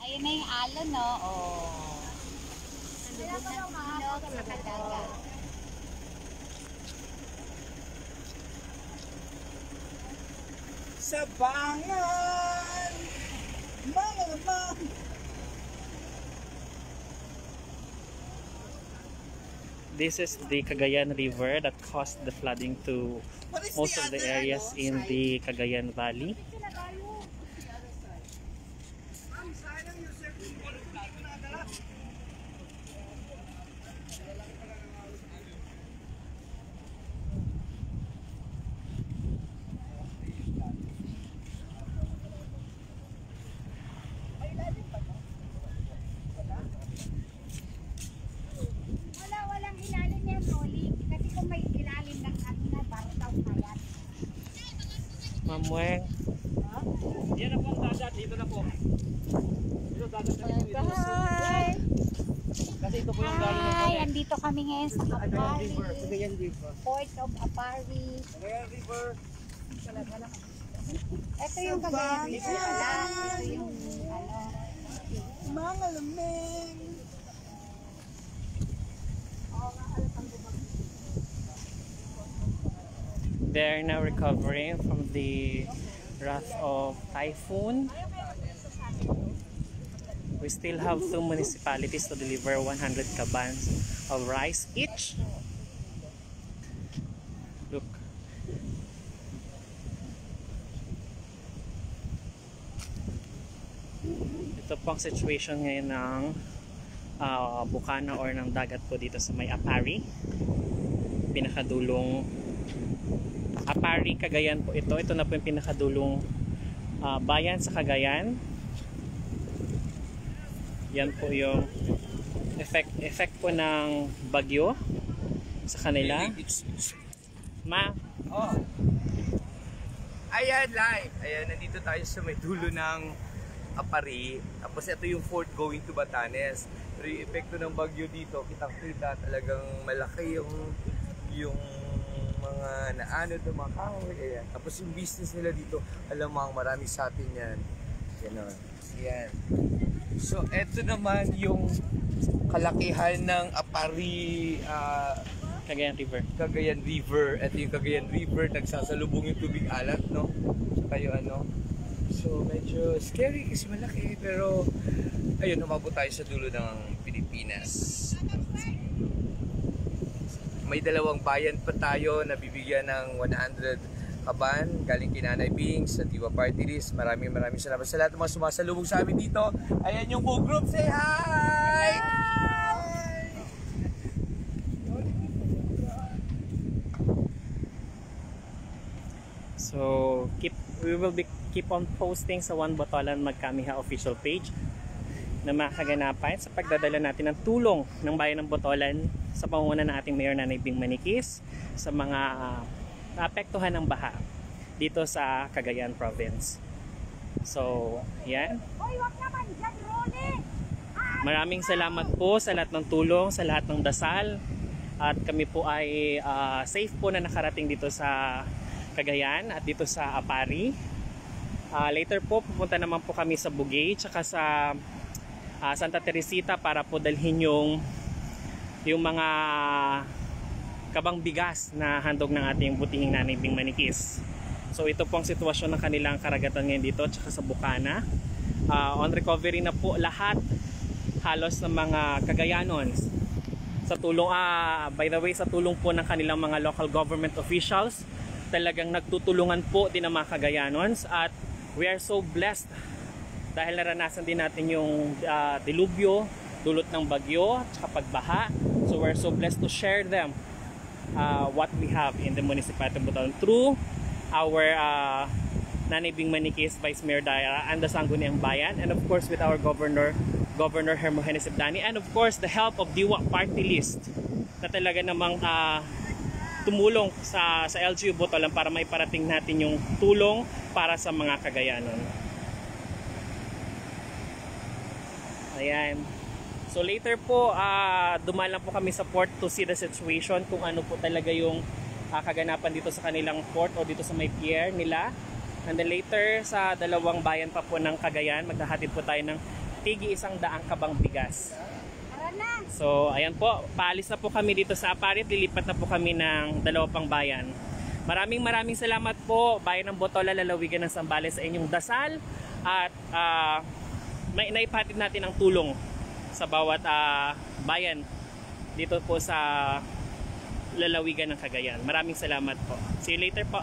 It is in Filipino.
Ayun na yung alon, no? Oh. Nandun na ilog sa kadagat. Sabangan! Malamang! This is the Cagayan River that caused the flooding to most of the areas in the Cagayan Valley. Walang ilalim yan, Rolly. Kasi kung may ilalim ng kanina, barutaw kaya. Ma'am Weng. Yan na po ang dagat. Dito na po. Dito dagat na dito. Hi! Kasi ito po yung galing ng Hi! Andito kami ngayon sa Apari. Cagayan River. Port of Apari. Cagayan River. Ito yung Cagayan River. Ito yung Mga lamig. They're now recovering from the wrath of typhoon. We still have 2 municipalities to deliver 100 cabans of rice each. Look. Ito po ang situation ngayon ng bukana or ng dagat po dito sa may Apari. Pinakadulong Apari, Cagayan po ito. Ito na po yung pinakadulong bayan sa Cagayan. Yan po yung effect po ng bagyo sa kanila. Ma? Oh. Ayan, live. Ayan, nandito tayo sa may dulo ng Apari. Tapos ito yung fort going to Batanes. Pero yung epekto ng bagyo dito, kitang-kita talagang malaki yung mga naanod ng mga kahoy. Ayan. Tapos yung business nila dito, alam mo, marami sa atin yan. Ganon. Ayan. So, eto naman yung kalakihan ng Apari Cagayan River. Cagayan River. Ito yung Cagayan River, nagsasalubong yung tubig alat, no? Saka yung ano. So, medyo scary kasi malaki. Pero, ayun, umabot tayo sa dulo ng Pilipinas. May 2 bayan pa tayo na bibigyan ng 100 kaban galing kay Nanay Bing sa Diwa Party List. Maraming salamat sa lahat ng mga sumasalubong sa amin dito. Ayan yung full group. Say hi! So, we will keep on posting sa One Botolan Magkamiha official page na mga kaganapan sa pagdadala natin ng tulong ng bayan ng Botolan sa pangunguna ng ating Mayor Nanay Bing Maniquis sa mga naapektuhan ng baha dito sa Cagayan Province. So, yan. Maraming salamat po sa lahat ng tulong, sa lahat ng dasal. At kami po ay safe po na nakarating dito sa Cagayan at dito sa Apari. Later po, pupunta naman po kami sa Bugay tsaka sa Santa Teresita para po dalhin yung mga kabang bigas na handog ng ating butihing Nanay Bing Maniquis. So ito po ang sitwasyon ng kanilang karagatan ngayon dito tsaka sa Bukana. On recovery na po lahat halos ng mga Cagayanons. Sa tulong, by the way, sa tulong po ng kanilang mga local government officials, talagang nagtutulungan po din ang mga Cagayanons at we are so blessed dahil naranasan din natin yung dilubyo, dulot ng bagyo, at pagbaha. So we're so blessed to share them what we have in the municipality of Botolan through our Nanay Bing Maniquis, Vice Mayor Daira, and the Sangguniang Bayan, and of course with our Governor Hermogenes Sebdani, and of course the help of Diwa Party List na talaga namang tumulong sa LGU Botolan para maiparating natin yung tulong para sa mga Cagayanon. Ayan. So later po, dumaan lang po kami sa port to see the situation, kung ano po talaga yung kaganapan dito sa kanilang port o dito sa may pier nila. And then later, sa dalawang bayan pa po ng Cagayan, maghahatid po tayo ng tigi 100 kabang bigas. Tara na! So, ayan po, paalis na po kami dito sa Apari at lilipat na po kami ng 2 pang bayan. Maraming salamat po, Bayan ng Botola, Lalawigan ng Zambales, sa inyong dasal at may naipatid natin ang tulong sa bawat bayan dito po sa lalawigan ng Cagayan. Maraming salamat po. See you later po.